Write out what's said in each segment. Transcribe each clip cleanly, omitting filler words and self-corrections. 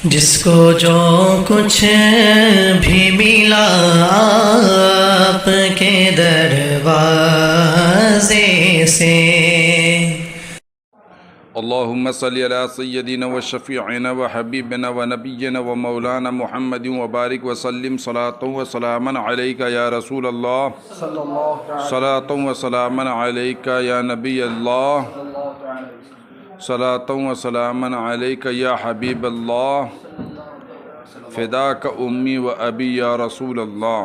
جس کو جو کچھ بھی ملا آپ کے دروازے سے، اللهم صل على سيدنا وشفيعنا وحبيبنا ونبينا ومولانا محمد وبارك وسلم صلاة وسلاما عليك يا رسول الله، صلاة وسلاما عليك يا نبي الله، صلاة وسلاما عليك يا حبيب الله، فداك أمي وأبي يا رسول الله۔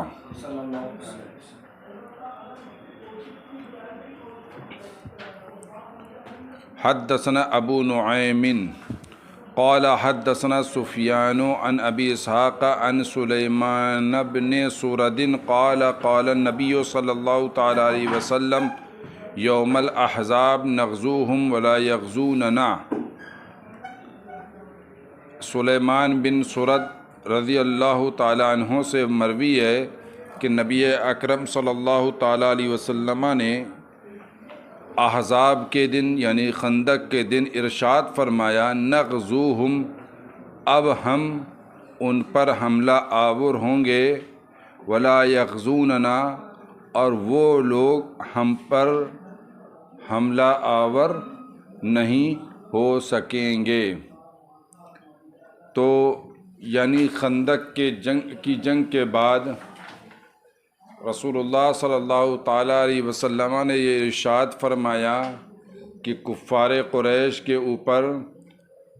حدثنا ابو نعیم قال حدثنا سفیان عن ابی اسحاق عن سلیمان بن سرد قال قال النبی صلی اللہ تعالی علیہ وسلم یوم الاحزاب نغزوہم ولا یغزوننا۔ سلیمان بن سرد رضی اللہ تعالی عنہ سے مروی ہے کہ نبی اکرم صلی اللہ تعالی علیہ وسلم نے احزاب کے دن یعنی خندق کے دن ارشاد فرمایا، نغزوہم، اب ہم ان پر حملہ آور ہوں گے، ولا یغزوننا، اور وہ لوگ ہم پر حملہ آور نہیں ہو سکیں گے۔ تو یعنی خندق کے جنگ کے بعد رسول اللہ صلی اللہ تعالیٰ علیہ وسلم نے یہ ارشاد فرمایا کہ کفار قریش کے اوپر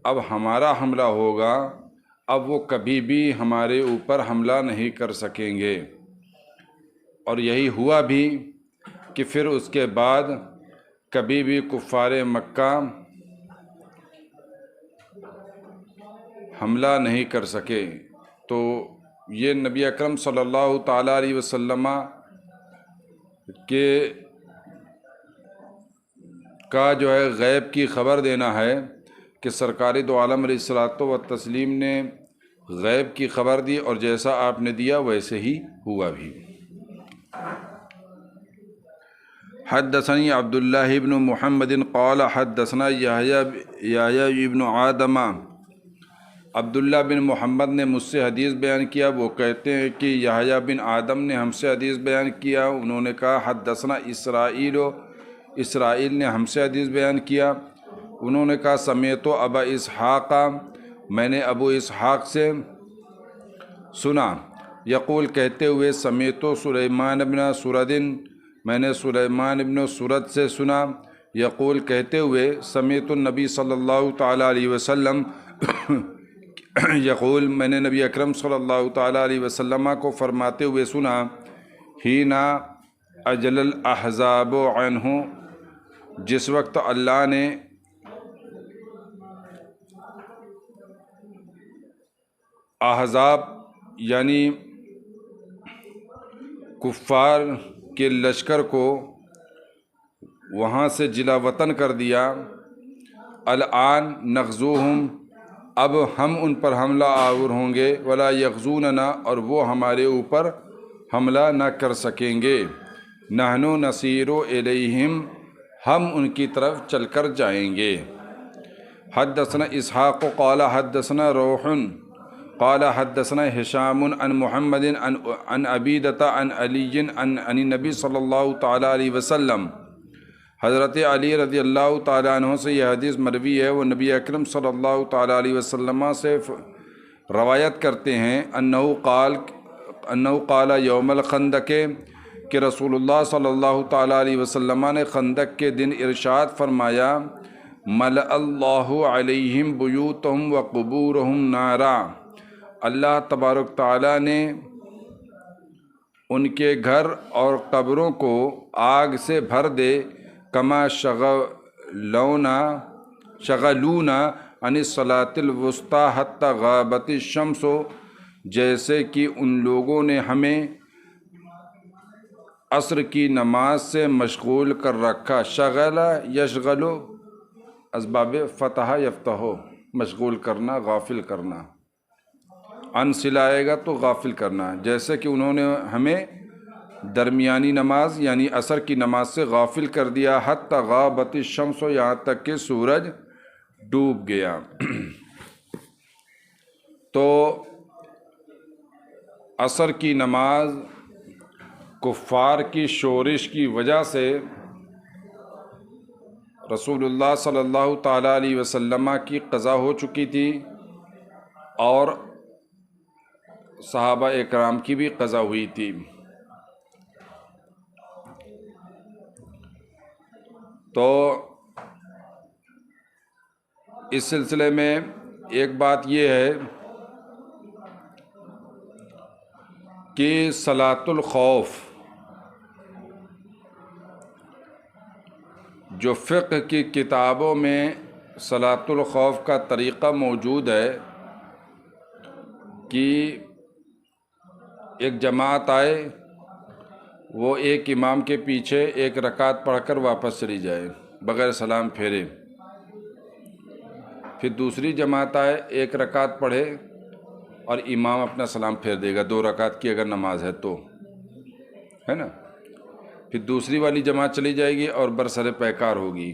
اب ہمارا حملہ ہوگا، اب وہ کبھی بھی ہمارے اوپر حملہ نہیں کر سکیں گے۔ اور یہی ہوا بھی کہ پھر اس کے بعد کبھی بھی کفار مکہ حملہ نہیں کر سکے۔ تو یہ نبی اکرم صلی اللہ تعالیٰ علیہ وسلم کا جو ہے غیب کی خبر دینا ہے کہ سرکار دو عالم علیہ الصلوۃ والتسلیم نے غیب کی خبر دی، اور جیسا آپ نے دیا ویسے ہی ہوا بھی۔ حدثنی عبداللہ ابن محمد قال حدثنا یحییٰ ابن آدم، عبداللہ بن محمد نے مجھ سے حدیث بیان کیا، وہ کہتے ہیں کہ یحییٰ بن آدم نے ہم سے حدیث بیان کیا، انہوں نے کہا حدثنا اسرائیل نے ہم سے حدیث بیان کیا، انہوں نے کہا سمیعت ابا اسحاق، میں نے ابو اسحاق سے سنا، یقول کہتے ہوئے سمیعت سلیمان بن سرد، میں نے سلیمان بن سرد سے سنا، یقول کہتے ہوئے سمیعت النبی صلی اللہ تعالیٰ علیہ وسلم یقول، میں نے نبی اکرم صلی اللہ تعالیٰ علیہ وسلم کو فرماتے ہوئے سنا، حینا اجل الاحزاب عنہ، جس وقت اللہ نے احزاب یعنی کفار کے لشکر کو وہاں سے جلا وطن کر دیا، الآن نغزوہم، اب ہم ان پر حملہ آور ہوں گے، ولا یغزوننا، اور وہ ہمارے اوپر حملہ نہ کر سکیں گے، نحن نسیر الیہم، ہم ان کی طرف چل کر جائیں گے۔ حدثنا اسحاق قال حدثنا روح قال حدثنا ہشام عن محمد عن عبیدۃ عن علی عن النبی صلی اللہ تعالیٰ علیہ وسلم، حضرت علی رضی اللہ تعالیٰ عنہ سے یہ حدیث مروی ہے، وہ نبی اکرم صلی اللہ تعالیٰ علیہ وسلم سے روایت کرتے ہیں، انہو قال یوم الخندق، کہ رسول اللہ صلی اللہ تعالیٰ علیہ وسلم نے خندق کے دن ارشاد فرمایا، ملأ اللہ علیہم بیوتہم وقبورہم نارا، اللہ تبارک تعالیٰ نے ان کے گھر اور قبروں کو آگ سے بھر دے، کما شغلونا عن الصلاۃ الوسطی حتی غابت الشمس، جیسے کہ ان لوگوں نے ہمیں عصر کی نماز سے مشغول کر رکھا۔ شغل یشغل اسباب فتح یفتح، مشغول کرنا، غافل کرنا، ان سے لائے گا تو غافل کرنا، جیسے کہ انہوں نے ہمیں درمیانی نماز یعنی عصر کی نماز سے غافل کر دیا، حتی غابت الشمس، یہاں تک کہ سورج ڈوب گیا۔ تو عصر کی نماز کفار کی شورش کی وجہ سے رسول اللہ صلی اللہ تعالیٰ علیہ وسلم کی قضا ہو چکی تھی اور صحابہ اکرام کی بھی قضا ہوئی تھی۔ تو اس سلسلے میں ایک بات یہ ہے کہ صلاۃ الخوف جو فقہ کی کتابوں میں صلاۃ الخوف کا طریقہ موجود ہے کہ ایک جماعت آئے، وہ ایک امام کے پیچھے ایک رکعت پڑھ کر واپس چلی جائے بغیر سلام پھیرے، پھر دوسری جماعت آئے، ایک رکعت پڑھے اور امام اپنا سلام پھیر دے گا، 2 رکعت کی اگر نماز ہے تو، ہے نا۔ پھر دوسری والی جماعت چلی جائے گی اور برسر پیکار ہوگی،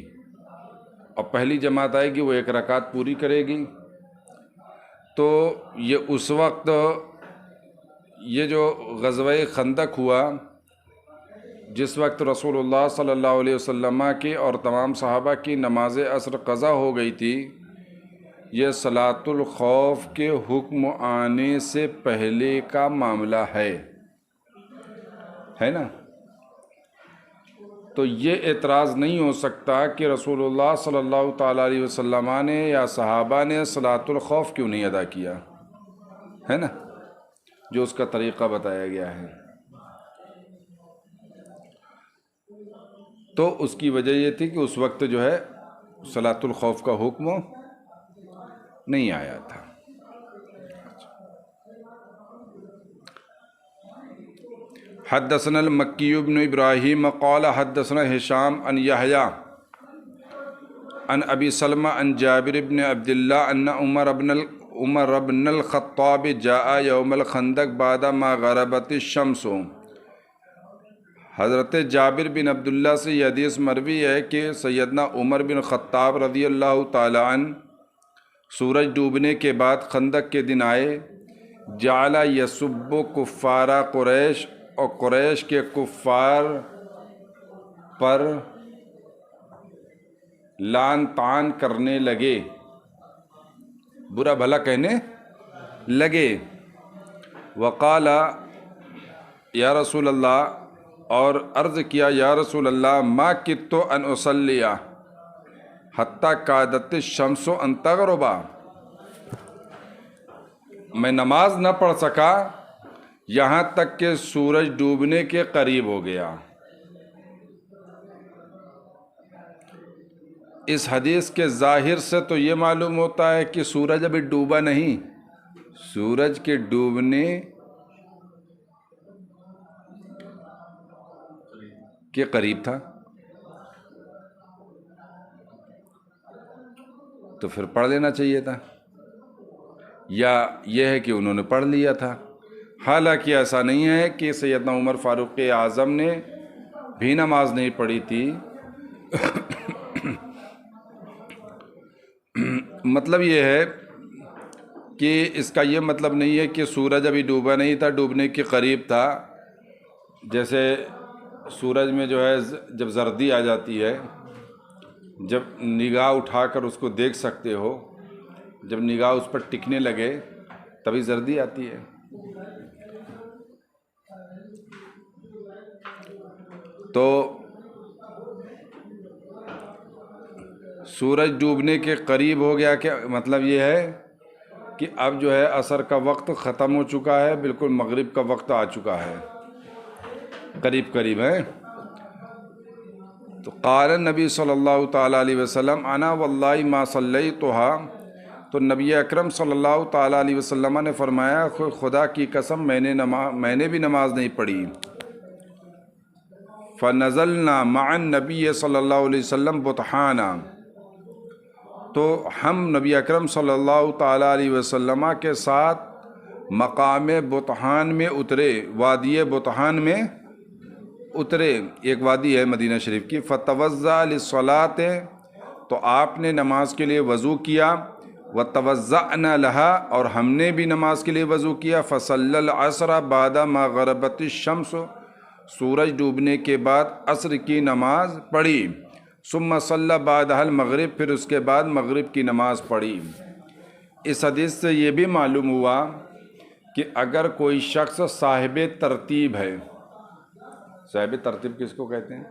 اور پہلی جماعت آئے گی وہ 1 رکعت پوری کرے گی۔ تو یہ اس وقت یہ جو غزوہ خندق ہوا، جس وقت رسول اللہ صلی اللہ علیہ وسلم کی اور تمام صحابہ کی نماز عصر قضا ہو گئی تھی، یہ صلاۃ الخوف کے حکم آنے سے پہلے کا معاملہ ہے نا۔ تو یہ اعتراض نہیں ہو سکتا کہ رسول اللہ صلی اللہ تعالیٰ علیہ وسلم نے یا صحابہ نے صلاۃ الخوف کیوں نہیں ادا کیا، ہے نا، جو اس کا طریقہ بتایا گیا ہے۔ تو اس کی وجہ یہ تھی کہ اس وقت جو ہے صلاۃ الخوف کا حکم نہیں آیا تھا۔ حدثنا المکی بن ابراہیم قال حدثنا ہشام عن یحییٰ عن ابی سلمہ عن جابر بن عبداللہ ان عمر بن الخطاب جاء یوم الخندق بعد ما غربت الشمس۔ حضرت جابر بن عبداللہ سے یہ حدیث مروی ہے کہ سیدنا عمر بن خطاب رضی اللہ تعالیٰ عنہ سورج ڈوبنے کے بعد خندق کے دن آئے، جعل یسب کفار قریش، اور قریش کے کفار پر لعن طعن کرنے لگے، برا بھلا کہنے لگے۔ وقال یا رسول اللہ، اور عرض کیا یا رسول اللہ، ما کدت ان اصلی حتی کادت الشمس ان تغرب، میں نماز نہ پڑھ سکا یہاں تک کہ سورج ڈوبنے کے قریب ہو گیا۔ اس حدیث کے ظاہر سے تو یہ معلوم ہوتا ہے کہ سورج ابھی ڈوبا نہیں، سورج کے ڈوبنے کے قریب تھا، تو پھر پڑھ لینا چاہیے تھا، یا یہ ہے کہ انہوں نے پڑھ لیا تھا۔ حالانکہ ایسا نہیں ہے کہ سیدنا عمر فاروق اعظم نے بھی نماز نہیں پڑھی تھی، مطلب یہ ہے کہ اس کا یہ مطلب نہیں ہے کہ سورج ابھی ڈوبا نہیں تھا، ڈوبنے کے قریب تھا۔ جیسے سورج میں جو ہے جب زردی آ جاتی ہے، جب نگاہ اٹھا کر اس کو دیکھ سکتے ہو، جب نگاہ اس پر ٹکنے لگے تبھی زردی آتی ہے۔ تو سورج ڈوبنے کے قریب ہو گیا کہ مطلب یہ ہے کہ اب جو ہے عصر کا وقت ختم ہو چکا ہے، بالکل مغرب کا وقت آ چکا ہے، قریب قریب ہے۔ تو قال نبی صلی اللہ تعالیٰ علیہ وسلم انا واللہ ما صلیتها، تو نبی اکرم صلی اللہ تعالیٰ علیہ وسلم نے فرمایا خدا کی قسم میں نے بھی نماز نہیں پڑھی۔ فنزلنا مع النبی صلی اللہ علیہ وسلم بطحانا، تو ہم نبی اکرم صلی اللہ تعالیٰ علیہ وسلم کے ساتھ مقام بطحان میں اترے، وادی بطحان میں اترے، ایک وادی ہے مدینہ شریف کی۔ فتوضأ للصلاۃ، تو آپ نے نماز کے لیے وضو کیا۔ وَتَوَضَّأْنَا لَهَا، اور ہم نے بھی نماز کے لیے وضو کیا، فَصَلَّى الْعَصْرَ بَعْدَ مَا غَرَبَتِ الشَّمْسُ، سورج ڈوبنے کے بعد عصر کی نماز پڑھی، ثُمَّ صَلَّى بَعْدَهَا الْمَغْرِبَ، پھر اس کے بعد مغرب کی نماز پڑھی۔ اس حدیث سے یہ بھی معلوم ہوا کہ اگر کوئی شخص صاحب ترتیب ہے، صاحب ترتیب کس کو کہتے ہیں؟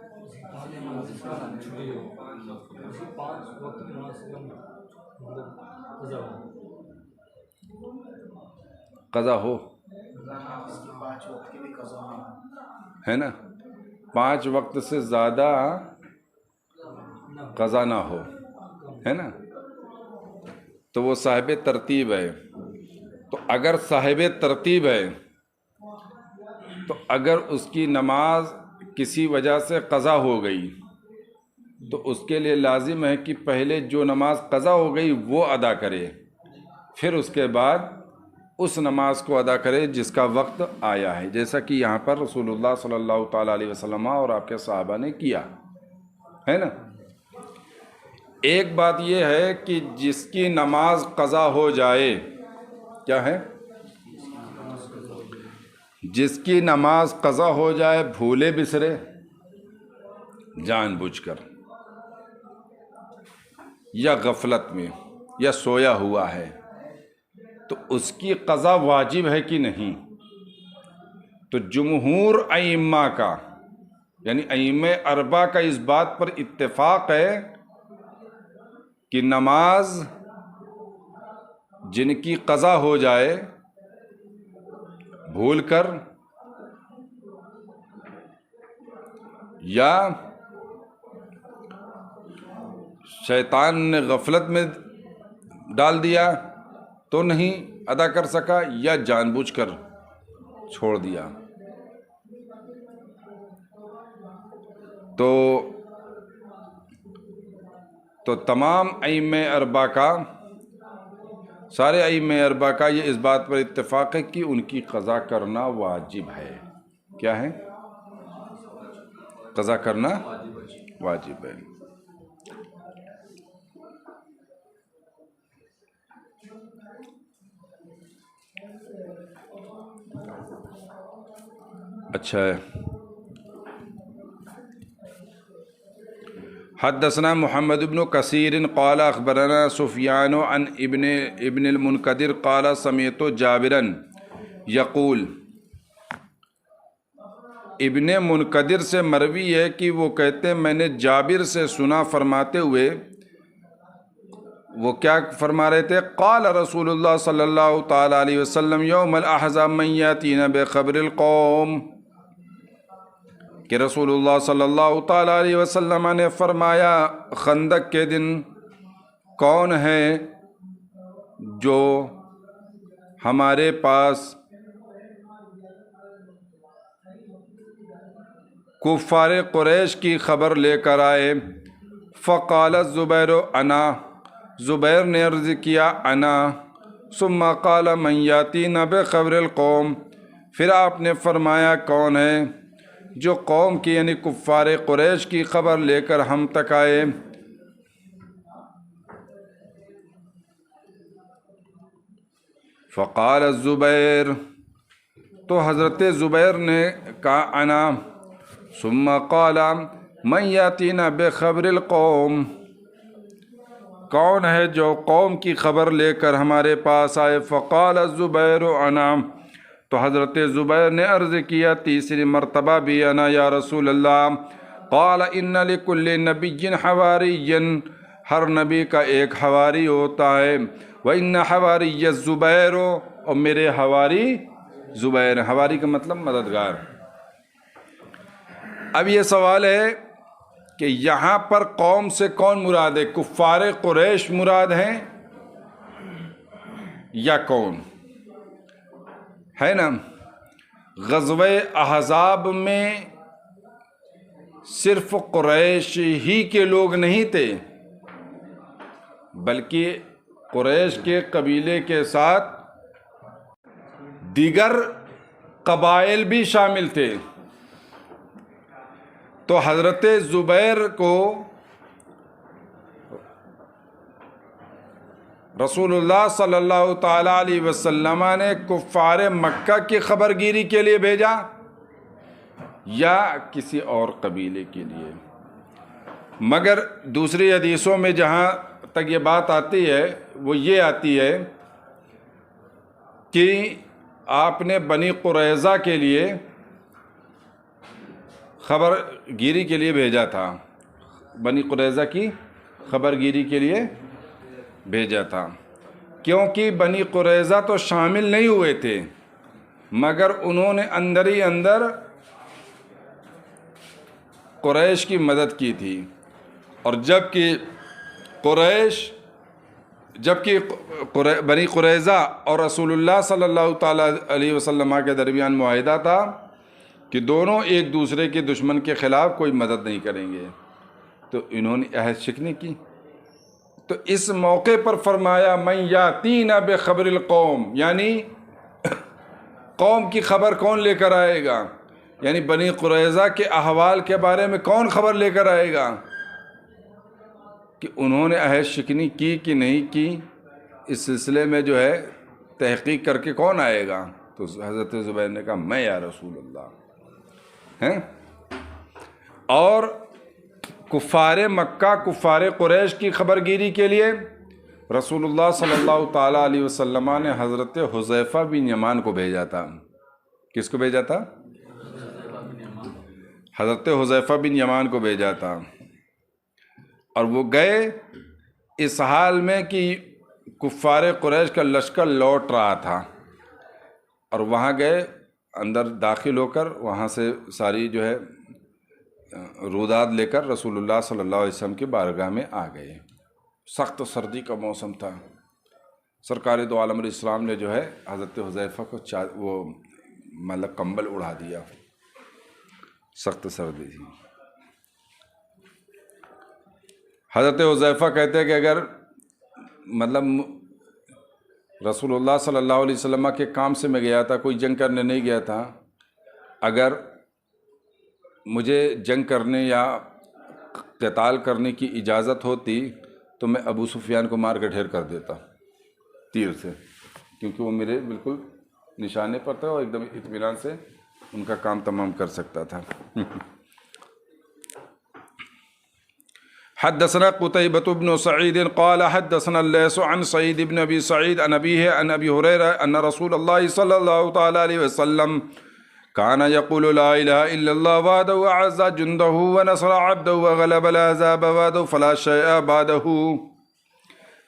قضا ہو ہے نا، 5 وقت سے زیادہ قضا نہ ہو، ہے نا، تو وہ صاحب ترتیب ہے۔ تو اگر صاحب ترتیب ہے تو اگر اس کی نماز کسی وجہ سے قضا ہو گئی تو اس کے لیے لازم ہے کہ پہلے جو نماز قضا ہو گئی وہ ادا کرے، پھر اس کے بعد اس نماز کو ادا کرے جس کا وقت آیا ہے، جیسا کہ یہاں پر رسول اللہ صلی اللہ تعالیٰ علیہ وسلم اور آپ کے صحابہ نے کیا ہے نا۔ ایک بات یہ ہے کہ جس کی نماز قضا ہو جائے، کیا ہے؟ جس کی نماز قضا ہو جائے بھولے بسرے، جان بوجھ کر یا غفلت میں یا سویا ہوا ہے، تو اس کی قضا واجب ہے کہ نہیں؟ تو جمہور ائمہ کا، یعنی ائمہ اربعہ کا اس بات پر اتفاق ہے کہ نماز جن کی قضا ہو جائے بھول کر یا شیطان نے غفلت میں ڈال دیا تو نہیں ادا کر سکا، یا جان بوجھ کر چھوڑ دیا، تو تمام ائمہ اربعہ کا، سارے ائمہ اربعہ کا یہ اس بات پر اتفاق ہے کہ ان کی قضا کرنا واجب ہے۔ کیا ہے؟ قضا کرنا واجب ہے۔ اچھا ہے۔ حدثنا محمد بن کثیر قال اخبرنا سفیان عن ابن المنکدر قال سمعت جابرا یقول، ابن منکدر سے مروی ہے کہ وہ کہتے ہیں میں نے جابر سے سنا فرماتے ہوئے، وہ کیا فرما رہے تھے؟ قال رسول اللہ صلی اللہ تعالی علیہ وسلم یوم الاحزاب من یاتینا بخبر القوم، کہ رسول اللہ صلی اللہ تعالی علیہ وسلم نے فرمایا خندق کے دن کون ہے جو ہمارے پاس کفار قریش کی خبر لے کر آئے؟ فقال الزبیر انا، زبیر نے عرض کیا انا، ثم قال من یاتینا بخبر القوم، پھر آپ نے فرمایا کون ہے جو قوم کی یعنی کفار قریش کی خبر لے کر ہم تک آئے؟ فقال الزبیر، تو حضرت زبیر نے کہا انا، ثم قال من یاتینا بخبر القوم، کون ہے جو قوم کی خبر لے کر ہمارے پاس آئے؟ فقال الزبیر انا، تو حضرت زبیر نے عرض کیا تیسری مرتبہ بھی انا یا رسول اللہ۔ قال ان لکل نبی حواری، ہر نبی کا ایک حواری ہوتا ہے، وان حواری الزبیر، اور میرے حواری زبیر، حواری کا مطلب مددگار۔ اب یہ سوال ہے کہ یہاں پر قوم سے کون مراد ہے؟ کفار قریش مراد ہیں یا کون ہے نا؟ غزوہ احزاب میں صرف قریش ہی کے لوگ نہیں تھے، بلکہ قریش کے قبیلے کے ساتھ دیگر قبائل بھی شامل تھے۔ تو حضرت زبیر کو رسول اللہ صلی اللہ تعالیٰ علیہ وسلم نے کفار مکہ کی خبر گیری کے لیے بھیجا یا کسی اور قبیلے کے لیے؟ مگر دوسری حدیثوں میں جہاں تک یہ بات آتی ہے وہ یہ آتی ہے کہ آپ نے بنی قریظہ کے لیے خبر گیری کے لیے بھیجا تھا، بنی قریظہ کی خبر گیری کے لیے بھیجا تھا، کیونکہ بنی قریظہ تو شامل نہیں ہوئے تھے مگر انہوں نے اندر ہی اندر قریش کی مدد کی تھی، اور جبکہ بنی قریظہ اور رسول اللہ صلی اللہ تعالیٰ علیہ وسلم کے درمیان معاہدہ تھا کہ دونوں ایک دوسرے کے دشمن کے خلاف کوئی مدد نہیں کریں گے، تو انہوں نے عہد شکنی کی۔ تو اس موقع پر فرمایا من یاتینا بخبر القوم، یعنی قوم کی خبر کون لے کر آئے گا، یعنی بنی قریظہ کے احوال کے بارے میں کون خبر لے کر آئے گا کہ انہوں نے عہد شکنی کی کہ نہیں کی، اس سلسلے میں جو ہے تحقیق کر کے کون آئے گا؟ تو حضرت زبیر نے کہا میں یا رسول اللہ ہیں۔ اور کفار مکہ، کفار قریش کی خبر گیری کے لیے رسول اللہ صلی اللہ تعالیٰ علیہ وسلم نے حضرت حذیفہ بن یمان کو بھیجا تھا۔ کس کو بھیجا تھا؟ حضرت حذیفہ بن یمان کو بھیجا تھا، اور وہ گئے اس حال میں کہ کفار قریش کا لشکر لوٹ رہا تھا، اور وہاں گئے اندر داخل ہو کر وہاں سے ساری جو ہے رودات لے کر رسول اللہ صلی اللہ علیہ وسلم کی بارگاہ میں آ گئے۔ سخت سردی کا موسم تھا، سرکار دو عالم الاسلام نے جو ہے حضرت حذیفہ کو وہ مطلب کمبل اڑا دیا، سخت سردی تھی۔ حضرت حذیفہ کہتے ہیں کہ اگر مطلب رسول اللہ صلی اللہ علیہ وسلم کے کام سے میں گیا تھا، کوئی جنگ کرنے نہیں گیا تھا، اگر مجھے جنگ کرنے یا قتال کرنے کی اجازت ہوتی تو میں ابو سفیان کو مار کے ڈھیر کر دیتا تیر سے، کیونکہ وہ میرے بالکل نشانے پر تھا اور ایک دم اطمینان سے ان کا کام تمام کر سکتا تھا۔ حدثنا قتيبة بن سعيد قال حدثنا الليث عن سعيد بن أبي سعيد عن أبيه عن أبي هريرة أن رسول الله صلى الله تعالى عليه وسلم كان يقول لا إله إلا الله وحده وأعز جنده ونصر عبده وغلب الأحزاب وحده فلا شيء بعده۔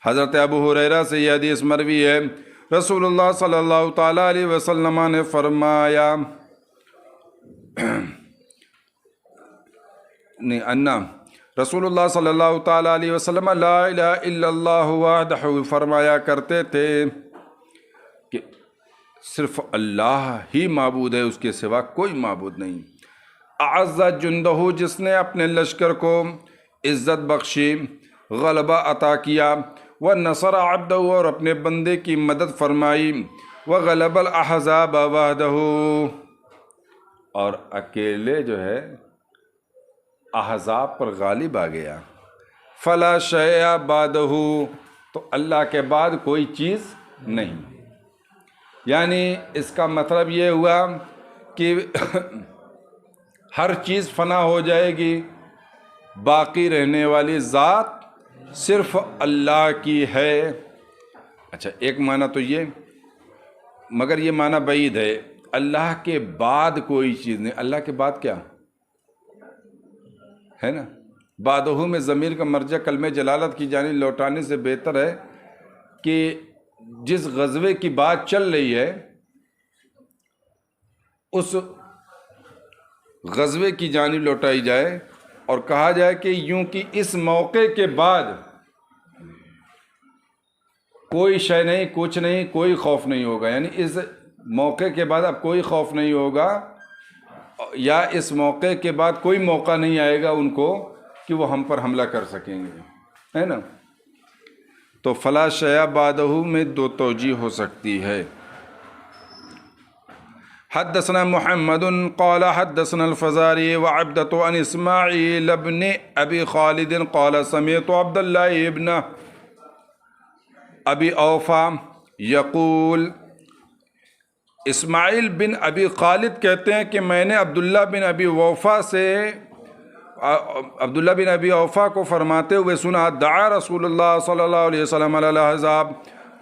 حضرت ابو ہریرہ سے یہ حدیث مروی ہے، رسول اللہ صلی اللہ تعالیٰ علیہ وسلم نے فرمایا رسول اللہ صلی اللہ تعالیٰ علیہ وسلم لا الہ الا اللہ وحدہ فرمایا کرتے تھے کہ صرف اللہ ہی معبود ہے، اس کے سوا کوئی معبود نہیں۔ اعز جندہ، جس نے اپنے لشکر کو عزت بخشی، غلبہ عطا کیا، ونصر عبدہ، اور اپنے بندے کی مدد فرمائی، وغلب الاحزاب وحدہ، اور اکیلے جو ہے احزاب پر غالب آ گیا۔ فلا شیء بعدہ، تو اللہ کے بعد کوئی چیز نہیں۔ یعنی اس کا مطلب یہ ہوا کہ ہر چیز فنا ہو جائے گی، باقی رہنے والی ذات صرف اللہ کی ہے۔ اچھا، ایک معنی تو یہ، مگر یہ معنی بعید ہے، اللہ کے بعد کوئی چیز نہیں۔ اللہ کے بعد کیا ہے نا، بعدہو میں ضمیر کا مرجع کلمہ جلالت کی جانب لوٹانے سے بہتر ہے کہ جس غزوے کی بات چل رہی ہے اس غزوے کی جانب لوٹائی جائے اور کہا جائے کہ یوں کہ اس موقع کے بعد کوئی شے نہیں، کچھ نہیں، کوئی خوف نہیں ہوگا، یعنی اس موقع کے بعد اب کوئی خوف نہیں ہوگا، یا اس موقع کے بعد کوئی موقع نہیں آئے گا ان کو کہ وہ ہم پر حملہ کر سکیں گے، ہے نا۔ تو فلا شیء بعدہ میں دو توجیہ ہو سکتی ہے۔ حدثنا محمد قال حدثنا الفزاري وعبدة عن اسماعيل بن ابي خالد قال سمعت عبد الله ابن ابی اوفا یقول، اسماعیل بن ابی خالد کہتے ہیں کہ میں نے عبداللہ بن ابی اوفا کو فرماتے ہوئے سنا، دعا رسول اللہ صلی اللہ علیہ وسلم علی الاحزاب،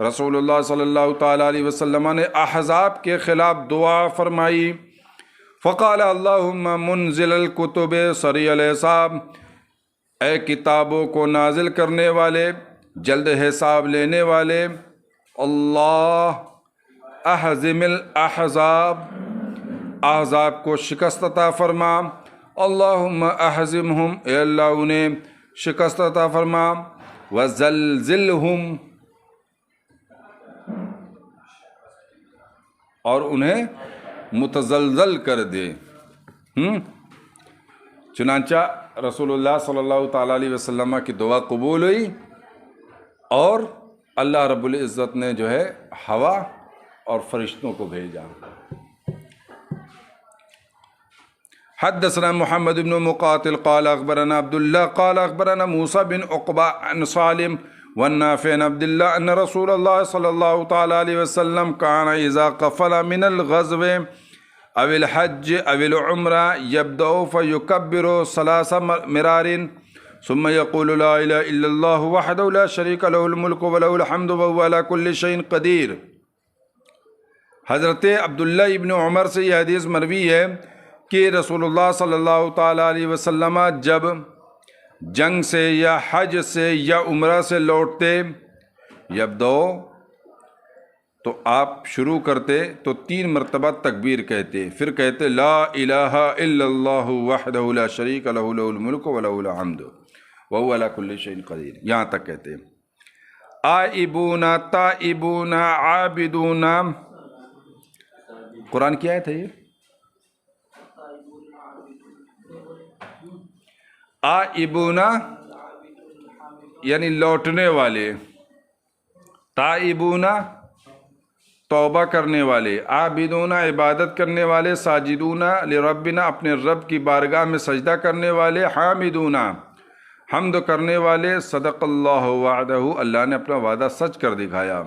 رسول اللہ صلی اللہ تعالیٰ علیہ وسلم نے احزاب کے خلاف دعا فرمائی۔ فقال اللہم منزل الکتب سریع الحساب، اے کتابوں کو نازل کرنے والے، جلد حساب لینے والے، اللہ احزم الاحزاب، احزاب کو شکست عطا فرما، اللہم احزمہم، اے اللہ انہیں شکست عطا فرما، وزلزلہم، اور انہیں متزلزل کر دے۔ چنانچہ رسول اللہ صلی اللہ تعالیٰ علیہ وسلم کی دعا قبول ہوئی، اور اللہ رب العزت نے جو ہے ہوا اور فرشتوں کو بھیجا۔ حدثنا محمد بن مقاتل قال اخبرنا عبد الله قال اخبرنا موسى بن عقبہ عن سالم والنافع عن عبد الله ان رسول الله صلى الله تعالى عليه وسلم كان اذا قفل من الغزو او الحج او العمرة يبدأ فيكبر 3 مرار ثم يقول لا اله الا الله وحده لا شريك له الملك وله الحمد وهو على كل شيء قدير۔ حضرت عبداللہ ابن عمر سے یہ حدیث مروی ہے کہ رسول اللہ صلی اللہ تعالیٰ علیہ وسلم جب جنگ سے یا حج سے یا عمرہ سے لوٹتے، یبدو تو آپ شروع کرتے تو 3 مرتبہ تکبیر کہتے، پھر کہتے لا الہ الا اللہ وحدہ لا شریک لہ لہ الملک ولہ الحمد وہو علی کل شیء قدیر، یہاں تک کہتے۔ آئبون تائبون عابدون، قرآن کی آیت ہے یہ، آئبون یعنی لوٹنے والے، تائبون توبہ کرنے والے، عابدون عبادت کرنے والے، ساجدون لربنا اپنے رب کی بارگاہ میں سجدہ کرنے والے، حامدون حمد کرنے والے، صدق اللہ وعدہ اللہ نے اپنا وعدہ سچ کر دکھایا،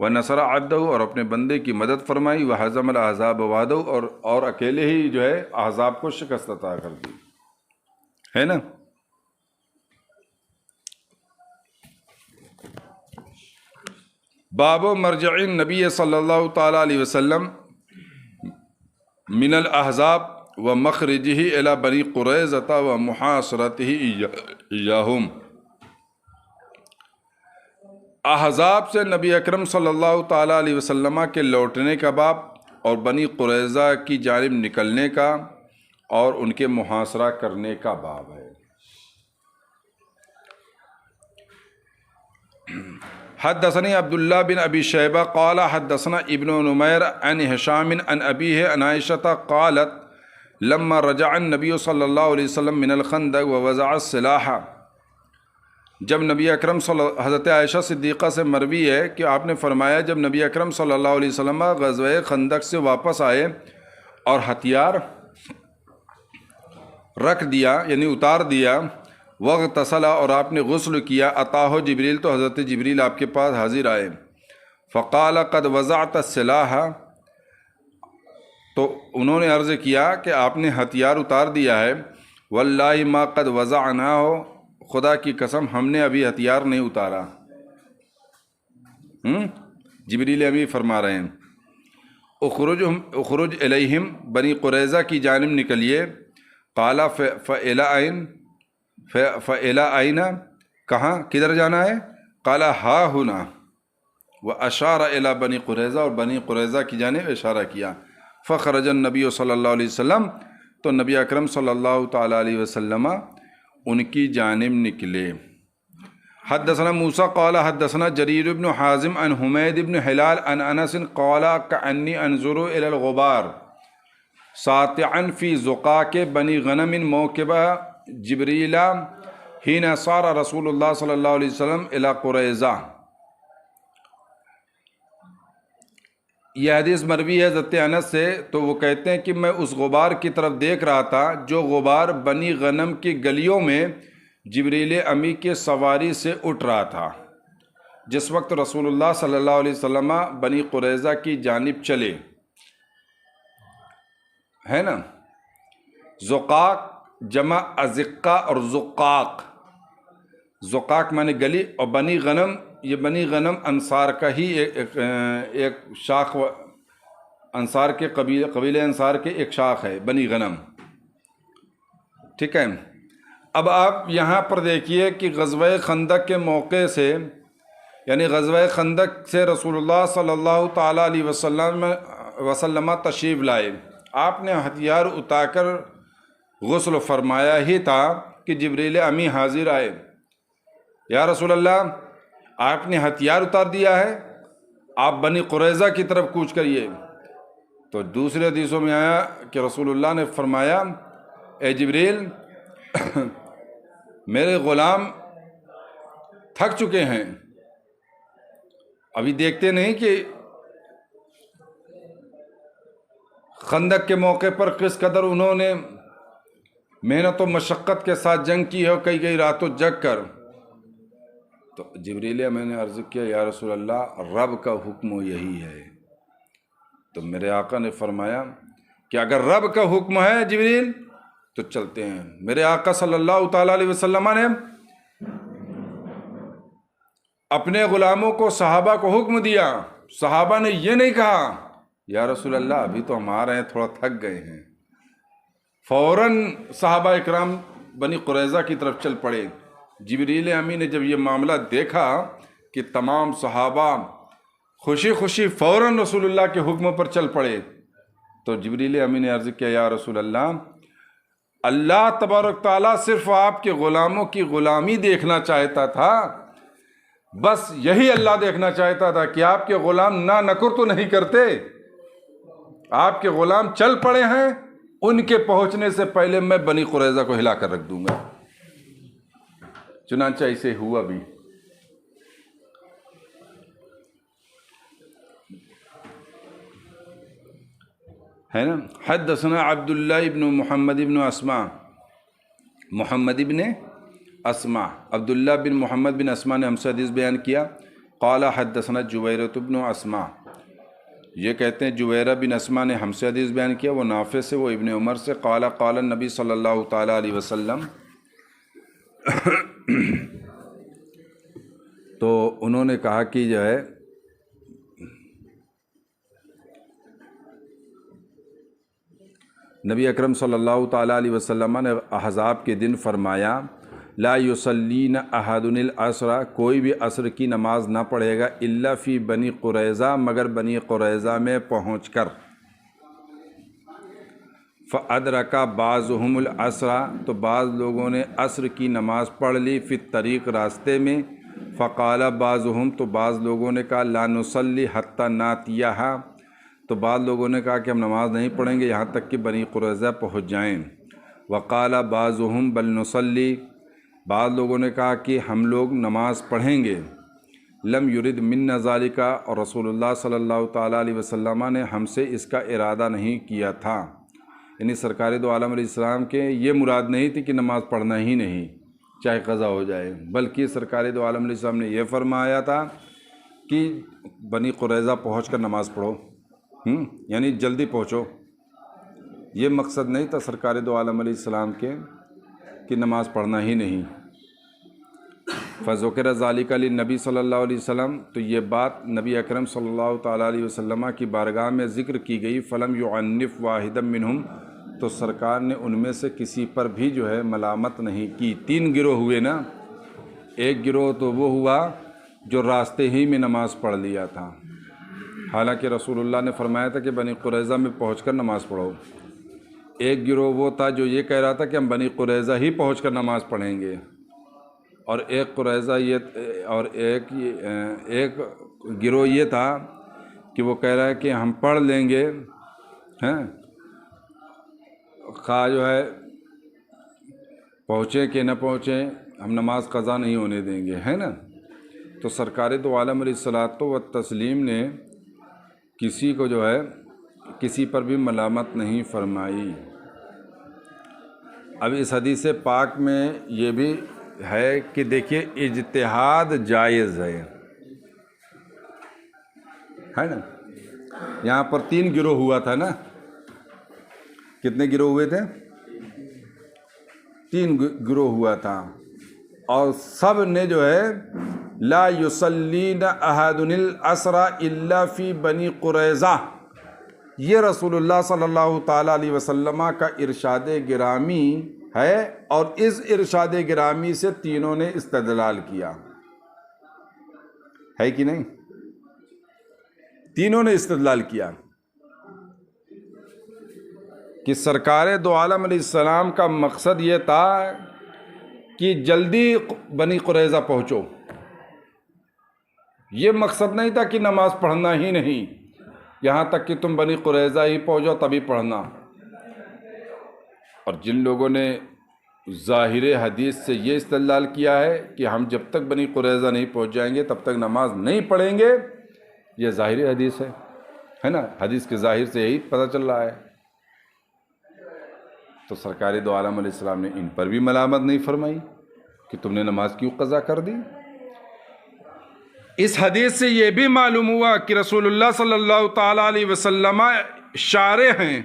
ونصر عبدہ اور اپنے بندے کی مدد فرمائی، وہزم الاحزاب وحدہ اور اکیلے ہی جو ہے احزاب کو شکست عطا کر دی، ہے نا۔ باب مرجع النبی صلی اللہ تعالیٰ علیہ وسلم من الاحزاب ومخرجہ الی بنی قریظہ ومحاصرتہ ایاہم، احزاب سے نبی اکرم صلی اللہ تعالیٰ علیہ وسلم کے لوٹنے کا باب، اور بنی قریظہ کی جانب نکلنے کا اور ان کے محاصرہ کرنے کا باب ہے۔ حدثني عبد الله بن ابي شيبة قال حدثنا ابن نمير عن هشام عن ابيه عن عائشة قالت لما رجع النبي صلی اللہ علیہ وسلم من الخندق ووضع السلاح، جب نبی اکرم حضرت عائشہ صدیقہ سے مروی ہے کہ آپ نے فرمایا جب نبی اکرم صلی اللہ علیہ وسلم غزوہ خندق سے واپس آئے اور ہتھیار رکھ دیا یعنی اتار دیا، واغتسل اور آپ نے غسل کیا، اتاہ جبریل تو حضرت جبریل آپ کے پاس حاضر آئے، فقال قد وضعت السلاح، تو انہوں نے عرض کیا کہ آپ نے ہتھیار اتار دیا ہے، واللہ ما قد وضعناہ، خدا کی قسم ہم نے ابھی ہتھیار نہیں اتارا۔ جبریل امی فرما رہے ہیں اخرج الیہم، بنی قریظہ کی جانب نکلیے، قال فإلی أین، کہاں کدھر جانا ہے، قال ہا ہنا، واشار الی بنی قریظہ، اور بنی قریظہ کی جانب اشارہ کیا، فخرج النبی صلی اللہ علیہ وسلم، تو نبی اکرم صلی اللہ تعالیٰ علیہ وسلم ان کی جانب نکلے۔ حدثنا موسیٰ قال حدثنا جریر بن حازم عن حمید بن حلال عن انس قال کأنی انظر الی الغبار ساطعا فی زقاق بنی غنم موکبہ جبریل حین صار رسول اللہ صلی اللہ علیہ وسلم الی قریظہ۔ یہ حدیث مروی ہے حضرت انس سے، تو وہ کہتے ہیں کہ میں اس غبار کی طرف دیکھ رہا تھا جو غبار بنی غنم کی گلیوں میں جبریل امی کے سواری سے اٹھ رہا تھا، جس وقت رسول اللہ صلی اللہ علیہ وسلم بنی قریظہ کی جانب چلے، ہے نا، زقاق جمع ازقہ اور زقاق، زقاق معنی گلی، اور بنی غنم، یہ بنی غنم انصار کا ہی ایک شاخ، انصار کے قبیلہ انصار کے ایک شاخ ہے بنی غنم، ٹھیک ہے۔ اب آپ یہاں پر دیکھیے کہ غزوہ خندق کے موقع سے، یعنی غزوہ خندق سے رسول اللہ صلی اللہ تعالیٰ علیہ وسلم تشریف لائے، آپ نے ہتھیار اٹھا کر غسل فرمایا ہی تھا کہ جبریل امی حاضر آئے، یا رسول اللہ آپ نے ہتھیار اتار دیا ہے، آپ بنی قریظہ کی طرف کوچ کریے۔ تو دوسرے حدیثوں میں آیا کہ رسول اللہ نے فرمایا، اے جبریل میرے غلام تھک چکے ہیں، ابھی دیکھتے نہیں کہ خندق کے موقع پر کس قدر انہوں نے محنت و مشقت کے ساتھ جنگ کی ہے، کئی راتوں جگ کر۔ تو جبریل میں نے عرض کیا، یا رسول اللہ رب کا حکم یہی ہے۔ تو میرے آقا نے فرمایا کہ اگر رب کا حکم ہے جبریل تو چلتے ہیں۔ میرے آقا صلی اللہ تعالیٰ علیہ وسلم نے اپنے غلاموں کو، صحابہ کو حکم دیا، صحابہ نے یہ نہیں کہا یا رسول اللہ ابھی تو ہم آ رہے ہیں، تھوڑا تھک گئے ہیں، فوراً صحابہ اکرام بنی قریظہ کی طرف چل پڑے۔ جبریل امین نے جب یہ معاملہ دیکھا کہ تمام صحابہ خوشی خوشی فوراً رسول اللہ کے حکم پر چل پڑے، تو جبریل امین نے عرض کیا، یا رسول اللہ اللہ تبارک تعالیٰ صرف آپ کے غلاموں کی غلامی دیکھنا چاہتا تھا، بس یہی اللہ دیکھنا چاہتا تھا کہ آپ کے غلام نہ نکر تو نہیں کرتے، آپ کے غلام چل پڑے ہیں، ان کے پہنچنے سے پہلے میں بنی قریظہ کو ہلا کر رکھ دوں گا۔ چنانچہ اسے ہوا بھی۔ ہے نا، حدثنا عبداللہ ابن محمد ابن اسماء، محمد ابن اسماء، عبداللہ بن محمد بن اسماء نے ہم سے حدیث بیان کیا، قال حدثنا جویرۃ بن اسماء، یہ کہتے ہیں جویرہ بن اسماء نے ہم سے حدیث بیان کیا، وہ نافع سے، وہ ابن عمر سے، قال قال النبی صلی اللہ تعالیٰ علیہ وسلم، تو انہوں نے کہا کہ جو ہے نبی اکرم صلی اللہ تعالیٰ علیہ وسلم نے احزاب کے دن فرمایا، لا یصلین احد العصر، کوئی بھی عصر کی نماز نہ پڑھے گا، الا فی بنی قریظہ، مگر بنی قریظہ میں پہنچ کر، فادرک بعضهم العصر، تو بعض لوگوں نے عصر کی نماز پڑھ لی، فی الطریق، راستے میں، فقال بعضهم، تو بعض لوگوں نے کہا، لا نصلی حتی ناتیہا، تو بعض لوگوں نے کہا کہ ہم نماز نہیں پڑھیں گے یہاں تک کہ بنی قریظہ پہنچ جائیں، وقال بعضهم بل نصلی، بعض لوگوں نے کہا کہ ہم لوگ نماز پڑھیں گے، لم یرد منا ذالک، اور رسول اللہ صلی اللہ تعالیٰ علیہ وسلم نے ہم سے اس کا ارادہ نہیں کیا تھا، یعنی سرکار دو عالم علیہ السلام کے یہ مراد نہیں تھی کہ نماز پڑھنا ہی نہیں چاہے قضا ہو جائے، بلکہ سرکار دو عالم علیہ السلام نے یہ فرمایا تھا کہ بنی قریظہ پہنچ کر نماز پڑھو، یعنی جلدی پہنچو، یہ مقصد نہیں تھا سرکار دو عالم علیہ السلام کے کہ نماز پڑھنا ہی نہیں۔ فذکر ذالک للنبی صلی اللہ علیہ وسلم، تو یہ بات نبی اکرم صلی اللہ تعالیٰ علیہ وسلم کی بارگاہ میں ذکر کی گئی، فلم یعنف واحدا منہم، تو سرکار نے ان میں سے کسی پر بھی جو ہے ملامت نہیں کی۔ تین گروہ ہوئے نا، ایک گروہ تو وہ ہوا جو راستے ہی میں نماز پڑھ لیا تھا، حالانکہ رسول اللہ نے فرمایا تھا کہ بنی قریظہ میں پہنچ کر نماز پڑھو، ایک گروہ وہ تھا جو یہ کہہ رہا تھا کہ ہم بنی قریظہ ہی پہنچ کر نماز پڑھیں گے، اور ایک قریظہ یہ، اور ایک گروہ یہ تھا کہ وہ کہہ رہا ہے کہ ہم پڑھ لیں گے، ہیں خواہ جو ہے پہنچیں کہ نہ پہنچیں ہم نماز قضا نہیں ہونے دیں گے، ہے نا۔ تو سرکار دو عالم علیہ الصلوۃ والتسلیم نے کسی کو جو ہے کسی پر بھی ملامت نہیں فرمائی۔ اب اس حدیث پاک میں یہ بھی ہے کہ دیکھیے اجتہاد جائز ہے، ہے نا. یہاں پر 3 گروہ ہوا تھا نا. کتنے گروہ ہوئے تھے؟ 3 گروہ ہوا تھا. اور سب نے جو ہے لا یصلین احد العصر الا فی بنی قریظہ، یہ رسول اللہ صلی اللہ تعالیٰ علیہ وسلم کا ارشاد گرامی ہے. اور اس ارشاد گرامی سے تینوں نے استدلال کیا ہے کہ نہیں؟ تینوں نے استدلال کیا کہ سرکار دو عالم علیہ السلام کا مقصد یہ تھا کہ جلدی بنی قریظہ پہنچو. یہ مقصد نہیں تھا کہ نماز پڑھنا ہی نہیں، یہاں تک کہ تم بنی قریظہ ہی پہنچو تبھی پڑھنا. اور جن لوگوں نے ظاہر حدیث سے یہ استدلال کیا ہے کہ ہم جب تک بنی قریظہ نہیں پہنچ جائیں گے تب تک نماز نہیں پڑھیں گے، یہ ظاہر حدیث ہے نا. حدیث کے ظاہر سے یہی پتہ چل رہا ہے. تو سرکار دو عالم علیہ السلام نے ان پر بھی ملامت نہیں فرمائی کہ تم نے نماز کیوں قضا کر دی. اس حدیث سے یہ بھی معلوم ہوا کہ رسول اللہ صلی اللہ تعالی علیہ وسلم شارع ہیں،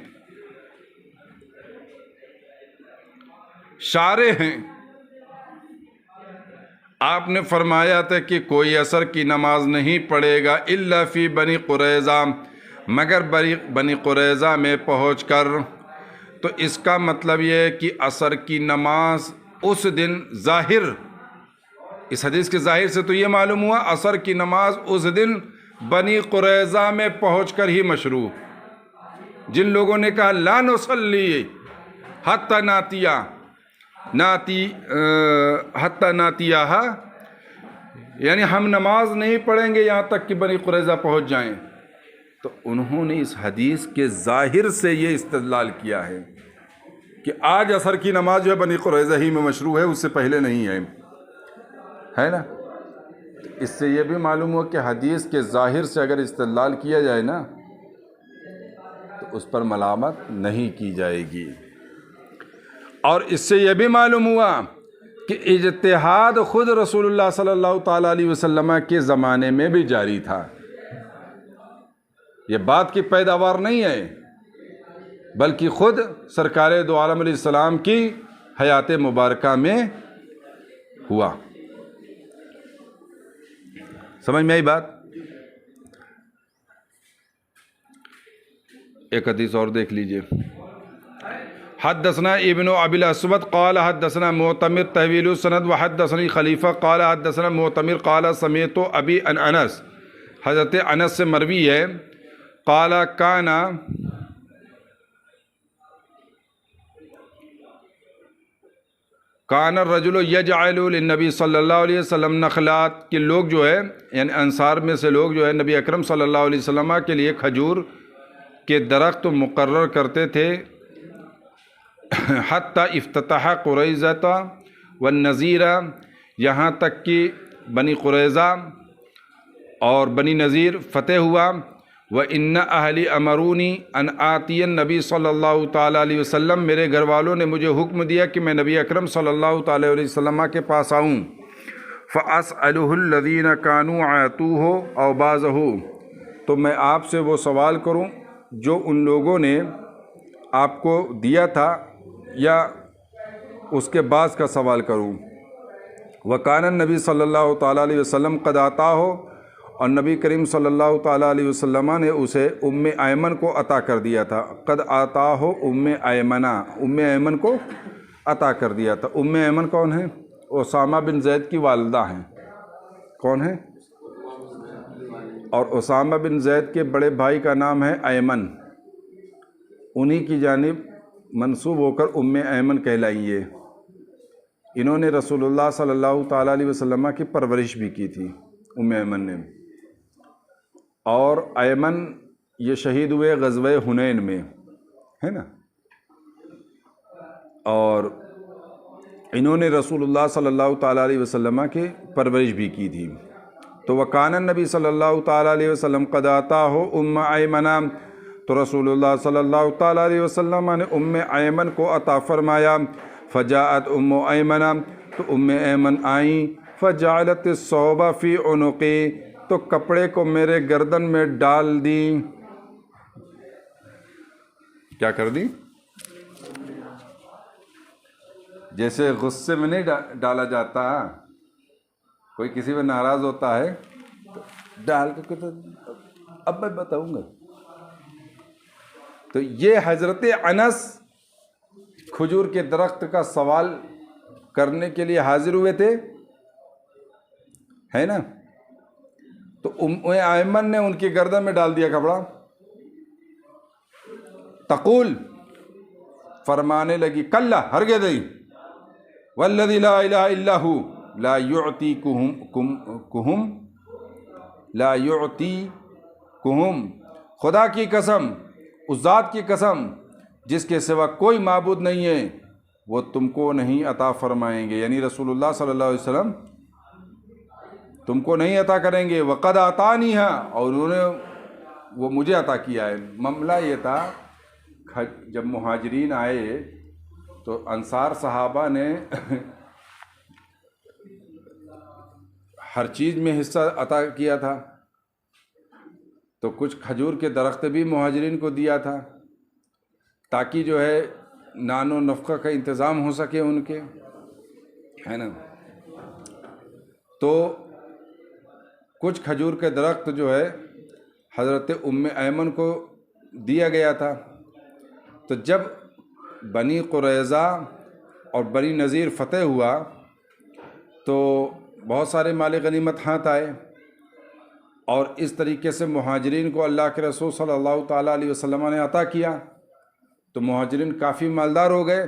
شارع ہیں. آپ نے فرمایا تھا کہ کوئی عصر کی نماز نہیں پڑھے گا الا فی بنی قریظہ، مگر بنی قریظہ میں پہنچ کر. تو اس کا مطلب یہ ہے کہ عصر کی نماز اس دن ظاہر، اس حدیث کے ظاہر سے تو یہ معلوم ہوا عصر کی نماز اس دن بنی قریظہ میں پہنچ کر ہی مشروع. جن لوگوں نے کہا لا نصلی حتی ناتیہا، یعنی ہم نماز نہیں پڑھیں گے یہاں تک کہ بنی قریظہ پہنچ جائیں، تو انہوں نے اس حدیث کے ظاہر سے یہ استدلال کیا ہے کہ آج عصر کی نماز جو ہے بنی قریظہ ہی میں مشروع ہے، اس سے پہلے نہیں ہے نا. اس سے یہ بھی معلوم ہوا کہ حدیث کے ظاہر سے اگر استدلال کیا جائے نا تو اس پر ملامت نہیں کی جائے گی. اور اس سے یہ بھی معلوم ہوا کہ اجتہاد خود رسول اللہ صلی اللہ تعالیٰ علیہ وسلم کے زمانے میں بھی جاری تھا. یہ بات کی پیداوار نہیں ہے بلکہ خود سرکار دو عالم علیہ السلام کی حیات مبارکہ میں ہوا. سمجھ میں آئی بات؟ ایک حدیث اور دیکھ لیجئے. حدثنا ابن ابی الاسود قال حدثنا معتمر طویل السند وحدثنی خلیفہ قال حدثنا معتمر قال سمعت ابی عن انس، حضرت انس سے مروی ہے، قال کان الرجل یجعل للنبی صلی اللہ علیہ وسلم نخلات، کہ لوگ جو ہے یعنی انصار میں سے لوگ جو ہے نبی اکرم صلی اللہ علیہ وسلم کے لیے کھجور کے درخت مقرر کرتے تھے. حتی افتتح قریظہ والنذیر، یہاں تک کہ بنی قریظہ اور بنی نذیر فتح ہوا. وَإِنَّ أَهْلِ أَمَرُونِي أَنْ آتِيَ النَّبِي صلی اللہ تعالیٰ علیہ وسلم، میرے گھر والوں نے مجھے حکم دیا کہ میں نبی اکرم صلی اللہ تعالیٰ علیہ وسلم کے پاس آؤں. فَأَسْأَلُهُ الَّذِينَ كَانُوا عَاتُوهُ أَوْ بَعْضَهُ، تو میں آپ سے وہ سوال کروں جو ان لوگوں نے آپ کو دیا تھا یا اس کے بعض کا سوال کروں. وَكَانَ النَّبِي صلی اللہ تعالیٰ علیہ وسلم قَدْ آتَاهُ، اور نبی کریم صلی اللہ تعالیٰ علیہ وسلم نے اسے ام ایمن کو عطا کر دیا تھا. قد آتاہ ام ایمنہ، ام ایمن کو عطا کر دیا تھا. ام ایمن کون ہیں؟ اسامہ بن زید کی والدہ ہیں. کون ہیں؟ اور اسامہ بن زید کے بڑے بھائی کا نام ہے ایمن، انہی کی جانب منسوب ہو کر ام ایمن کہلائیں. یہ انہوں نے رسول اللہ صلی اللہ تعالیٰ علیہ وسلم کی پرورش بھی کی تھی ام ایمن نے. اور ایمن یہ شہید ہوئے غزوہ حنین میں، ہے نا. اور انہوں نے رسول اللہ صلی اللہ تعالیٰ علیہ وسلم کی پرورش بھی کی تھی. تو وکان النبی صلی اللہ تعالیٰ علیہ وسلم قد آتاہ ام ایمنہ، تو رسول اللہ صلی اللہ تعالیٰ علیہ وسلم نے ام ایمن کو عطا فرمایا. فجاءت ام ایمنہ، تو ام ایمن آئیں. فجعلت الصوب فی عنقی، تو تو کپڑے کو میرے گردن میں ڈال دی. کیا کر دی؟ جیسے غصے میں نہیں ڈالا جاتا، کوئی کسی پہ ناراض ہوتا ہے تو ڈال کے کہتا اب میں بتاؤں گا. تو یہ حضرت انس کھجور کے درخت کا سوال کرنے کے لیے حاضر ہوئے تھے، ہے نا. تو ایمن نے ان کی گردن میں ڈال دیا کپڑا. تقول، فرمانے لگی، کلا، ہرگز نہیں، والذی لا الہ الا ہو لا یعطیکہم، خدا کی قسم، اس ذات کی قسم جس کے سوا کوئی معبود نہیں ہے، وہ تم کو نہیں عطا فرمائیں گے. یعنی رسول اللہ صلی اللہ علیہ وسلم تم کو نہیں عطا کریں گے. وقد اعطانی ہے، اور انہوں نے وہ مجھے عطا کیا ہے. معاملہ یہ تھا، جب مہاجرین آئے تو انصار صحابہ نے ہر چیز میں حصہ عطا کیا تھا، تو کچھ کھجور کے درخت بھی مہاجرین کو دیا تھا تاکہ جو ہے نان و نفقہ کا انتظام ہو سکے ان کے، ہے نا. تو کچھ کھجور کے درخت جو ہے حضرت ام ایمن کو دیا گیا تھا. تو جب بنی قریظہ اور بنی نذیر فتح ہوا تو بہت سارے مال غنیمت ہاتھ آئے، اور اس طریقے سے مہاجرین کو اللہ کے رسول صلی اللہ تعالیٰ علیہ وسلم نے عطا کیا، تو مہاجرین کافی مالدار ہو گئے.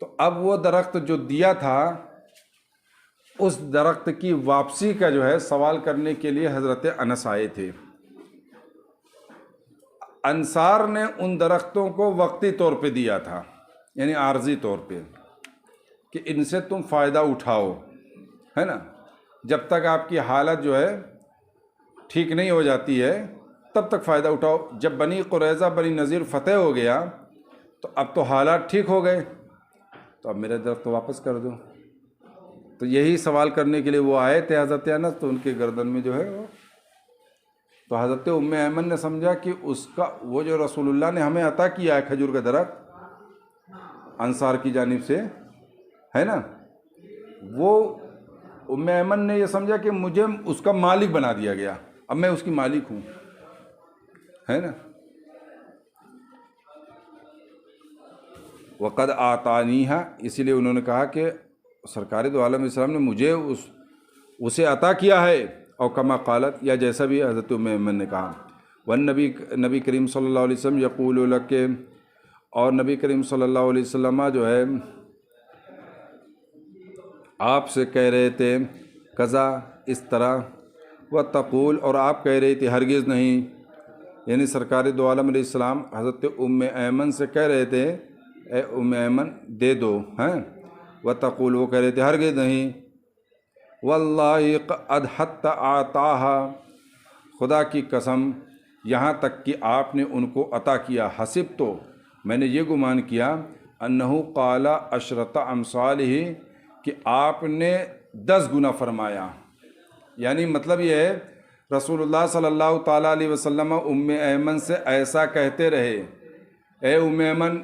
تو اب وہ درخت جو دیا تھا، اس درخت کی واپسی کا جو ہے سوال کرنے کے لیے حضرت انس آئے تھے. انصار نے ان درختوں کو وقتی طور پہ دیا تھا، یعنی عارضی طور پہ، کہ ان سے تم فائدہ اٹھاؤ، ہے نا، جب تک آپ کی حالت جو ہے ٹھیک نہیں ہو جاتی ہے تب تک فائدہ اٹھاؤ. جب بنی قریظہ بنی نذیر فتح ہو گیا تو اب تو حالات ٹھیک ہو گئے، تو اب میرا درخت واپس کر دو. تو یہی سوال کرنے کے لیے وہ آئے تھے حضرت انس. تو ان کے گردن میں جو ہے وہ، تو حضرت ام ایمن نے سمجھا کہ اس کا وہ جو رسول اللہ نے ہمیں عطا کیا ہے کھجور کا درخت انصار کی جانب سے، ہے نا، وہ ام ایمن نے یہ سمجھا کہ مجھے اس کا مالک بنا دیا گیا، اب میں اس کی مالک ہوں، ہے نا. وقد آتانیہا، اسی لیے انہوں نے کہا کہ سرکار دو عالم اسلام نے مجھے اسے عطا کیا ہے، اور کما قالت، یا جیسا بھی حضرت ام ایمن نے کہا. نبی کریم صلی اللہ علیہ وسلم یقول لک، اور نبی کریم صلی اللہ علیہ وسلم جو ہے آپ سے کہہ رہے تھے قضا، اس طرح، و تقول، اور آپ کہہ رہے تھے ہرگز نہیں. یعنی سرکار دو عالم علیہ السلام حضرت ام ایمن سے کہہ رہے تھے اے ام ایمن دے دو، ہیں. و تقول، وہ کہہ رہے تھے ہرگز نہیں. واللہ قد حتی آتاہا، خدا کی قسم یہاں تک کہ آپ نے ان کو عطا کیا. حسب، تو میں نے یہ گمان کیا، انہو قال عشرۃ امثالہ، کہ آپ نے 10 گنا فرمایا. یعنی مطلب یہ ہے رسول اللہ صلی اللہ تعالیٰ علیہ وسلم ام ایمن سے ایسا کہتے رہے، اے ام ایمن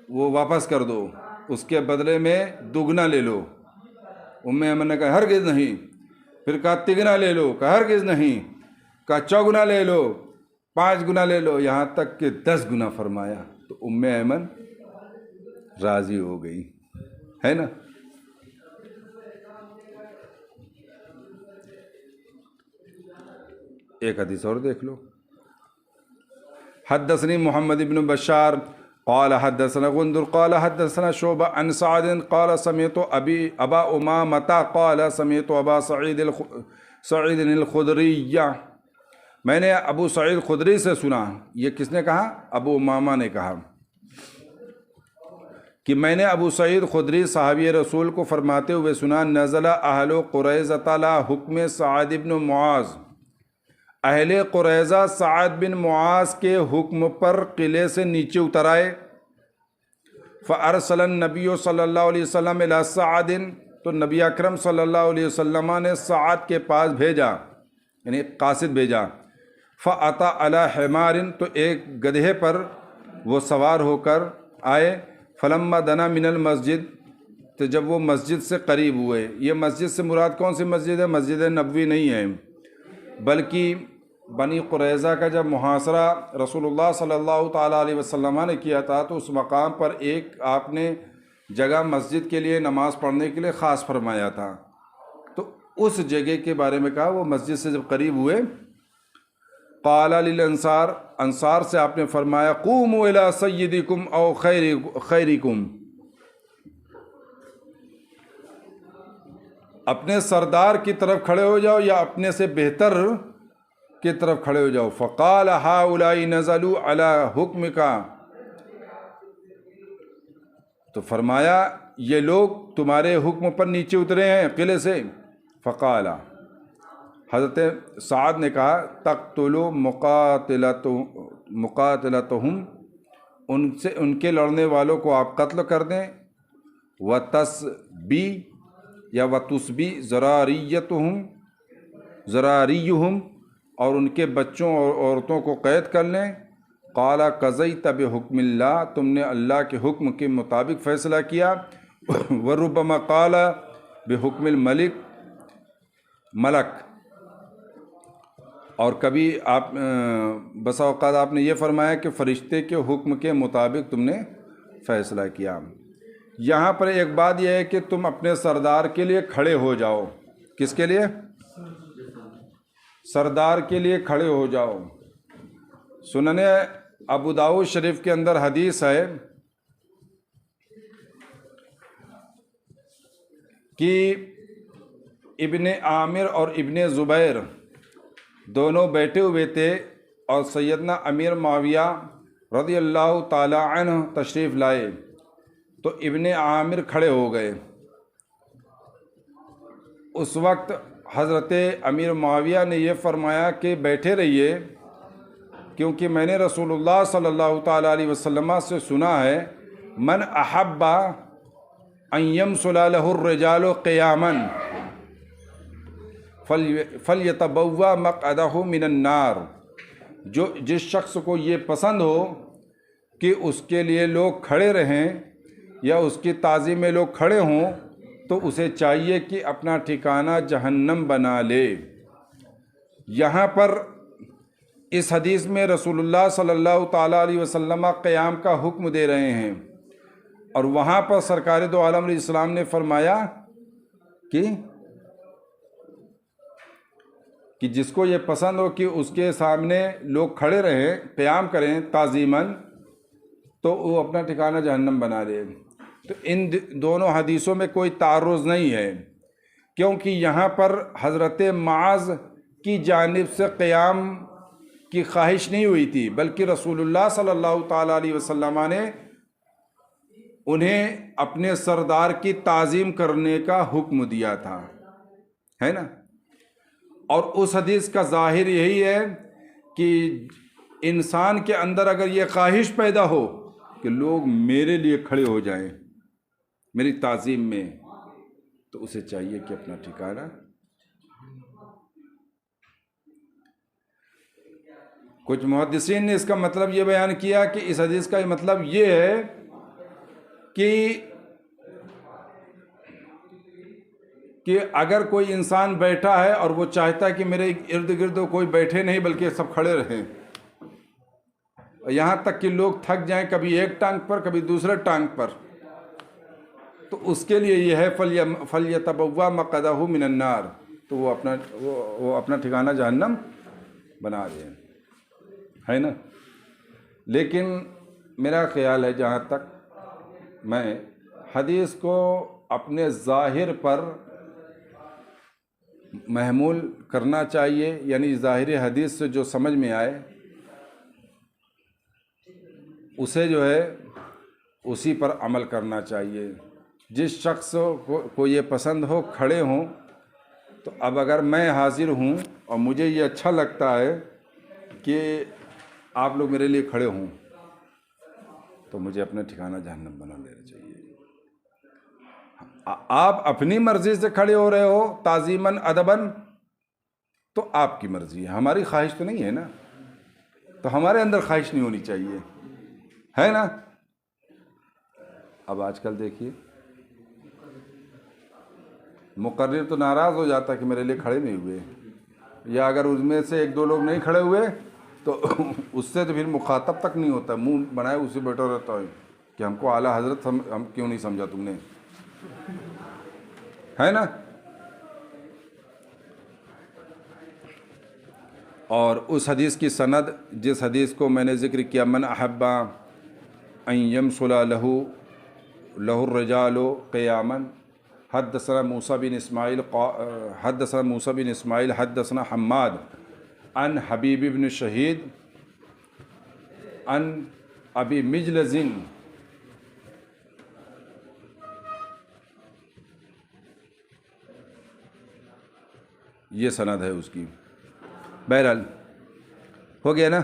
وہ واپس کر دو، اس کے بدلے میں دگنا لے لو. ام ایمن نے کہا ہرگز نہیں. پھر کہا تگنا لے لو، کہا ہرگز نہیں. کہا چوگنا لے لو، 5 گنا لے لو، یہاں تک کہ 10 گنا فرمایا. تو ام ایمن راضی ہو گئی، ہے نا. ایک حدیث اور دیکھ لو. حدثني محمد بن بشار قال حدثنا غندر قال حدثنا شعبہ عن سعد قال سمعت ابا امامة قال سمعت ابا سعید الخدری، میں نے ابو سعید خدری سے سنا. یہ کس نے کہا؟ ابو امامہ نے کہا کہ میں نے ابو سعید خدری صحابی رسول کو فرماتے ہوئے سنا، نزل اہل قریظہ علی حکم سعد بن معاذ، اہل قریظہ سعد بن معاذ کے حکم پر قلعے سے نیچے اتر آئے. فارسل النبی صلی اللہ علیہ وسلم الی سعد، تو نبی اکرم صلی اللہ علیہ وسلم نے سعد کے پاس بھیجا. یعنی قاصد بھیجا۔ فَأَتَى عَلَى حِمَارٍ، تو ایک گدھے پر وہ سوار ہو کر آئے۔ فَلَمَّا دَنَا مِنَ الْمَسْجِدِ، تو جب وہ مسجد سے قریب ہوئے، یہ مسجد سے مراد کون سی مسجد ہے؟ مسجد نبوی نہیں ہے، بلکہ بنی قریظہ کا جب محاصرہ رسول اللہ صلی اللہ تعالیٰ علیہ وسلم نے کیا تھا تو اس مقام پر ایک آپ نے جگہ مسجد کے لیے نماز پڑھنے کے لیے خاص فرمایا تھا، تو اس جگہ کے بارے میں کہا۔ وہ مسجد سے جب قریب ہوئے، قال للانصار، انصار سے آپ نے فرمایا، قوموا الی سیدکم او خیرکم، اپنے سردار کی طرف کھڑے ہو جاؤ یا اپنے سے بہتر کی طرف کھڑے ہو جاؤ۔ فقال ہؤلاء نزلوا علی حکمک، تو فرمایا یہ لوگ تمہارے حکم پر نیچے اترے ہیں قلعے سے۔ فقال، حضرت سعد نے کہا، تقتلوا مقاتلتہم، ان کے لڑنے والوں کو آپ قتل کر دیں، وتسبی یا وتسبی ذراریہم، اور ان کے بچوں اور عورتوں کو قید کر لیں۔ قال قضیت بحکم اللہ، تم نے اللہ کے حکم کے مطابق فیصلہ کیا۔ وربما قال بحکم الملک، اور کبھی آپ بسا اوقات آپ نے یہ فرمایا کہ فرشتے کے حکم کے مطابق تم نے فیصلہ کیا۔ یہاں پر ایک بات یہ ہے کہ تم اپنے سردار کے لیے کھڑے ہو جاؤ۔ کس کے لیے؟ سردار کے لیے کھڑے ہو جاؤ۔ سنن ابو داؤد شریف کے اندر حدیث ہے کہ ابن عامر اور ابن زبیر دونوں بیٹھے ہوئے تھے اور سیدنا امیر معاویہ رضی اللہ تعالی عنہ تشریف لائے، تو ابن عامر کھڑے ہو گئے۔ اس وقت حضرت امیر معاویہ نے یہ فرمایا کہ بیٹھے رہیے، کیونکہ میں نے رسول اللہ صلی اللہ تعالیٰ علیہ وسلم سے سنا ہے، من احب ان یمثل لہ الرجال قیاما فلیتبوأ مقعدہ من النار، جس شخص کو یہ پسند ہو کہ اس کے لیے لوگ کھڑے رہیں یا اس کی تعظیم میں لوگ کھڑے ہوں، تو اسے چاہیے کہ اپنا ٹھکانہ جہنم بنا لے۔ یہاں پر اس حدیث میں رسول اللہ صلی اللہ تعالیٰ علیہ وسلم قیام کا حکم دے رہے ہیں، اور وہاں پر سرکار دو عالم علیہ السلام نے فرمایا کہ جس کو یہ پسند ہو کہ اس کے سامنے لوگ کھڑے رہیں، قیام کریں تعظیماً، تو وہ اپنا ٹھکانہ جہنم بنا لے۔ تو ان دونوں حدیثوں میں کوئی تعارض نہیں ہے، کیونکہ یہاں پر حضرت معاذ کی جانب سے قیام کی خواہش نہیں ہوئی تھی، بلکہ رسول اللہ صلی اللہ تعالیٰ علیہ وسلم نے انہیں اپنے سردار کی تعظیم کرنے کا حکم دیا تھا، ہے نا۔ اور اس حدیث کا ظاہر یہی ہے کہ انسان کے اندر اگر یہ خواہش پیدا ہو کہ لوگ میرے لیے کھڑے ہو جائیں میری تعظیم میں، تو اسے چاہیے کہ اپنا ٹھکانہ۔ کچھ محدثین نے اس کا مطلب یہ بیان کیا کہ اس حدیث کا مطلب یہ ہے کہ اگر کوئی انسان بیٹھا ہے اور وہ چاہتا ہے کہ میرے ارد گرد کوئی بیٹھے نہیں بلکہ سب کھڑے رہیں، یہاں تک کہ لوگ تھک جائیں، کبھی ایک ٹانگ پر کبھی دوسرے ٹانگ پر، تو اس کے لیے یہ ہے فَلْيَتَبَوَّأْ مَقْعَدَهُ مِنَ النَّارِ، تو وہ اپنا ٹھکانہ جہنم بنا دیں، ہے نا۔ لیکن میرا خیال ہے، جہاں تک میں حدیث کو اپنے ظاہر پر محمول کرنا چاہیے، یعنی ظاہر حدیث سے جو سمجھ میں آئے اسے جو ہے اسی پر عمل کرنا چاہیے۔ جس شخص کو یہ پسند ہو کھڑے ہوں، تو اب اگر میں حاضر ہوں اور مجھے یہ اچھا لگتا ہے کہ آپ لوگ میرے لیے کھڑے ہوں، تو مجھے اپنا ٹھکانہ جہنم بنا لینا چاہیے۔ آپ اپنی مرضی سے کھڑے ہو رہے ہو تعظیماً ادباً، تو آپ کی مرضی ہے، ہماری خواہش تو نہیں ہے نا، تو ہمارے اندر خواہش نہیں ہونی چاہیے، ہے نا۔ اب آج کل دیکھیے مقرر تو ناراض ہو جاتا کہ میرے لیے کھڑے نہیں ہوئے، یا اگر اس میں سے ایک دو لوگ نہیں کھڑے ہوئے تو اس سے تو پھر مخاطب تک نہیں ہوتا، منہ بنائے اسے بیٹھا رہتا ہے کہ ہم کو اعلیٰ حضرت ہم کیوں نہیں سمجھا تم نے، ہے نا۔ اور اس حدیث کی سند، جس حدیث کو میں نے ذکر کیا، من احب ان یمثل لہ الرجال قیاما، حدثنا موسیٰ بن اسماعیل حدثنا حماد عن حبیب بن شہید عن ابی مجلز، یہ سند ہے اس کی۔ بہرحال ہو گیا نا۔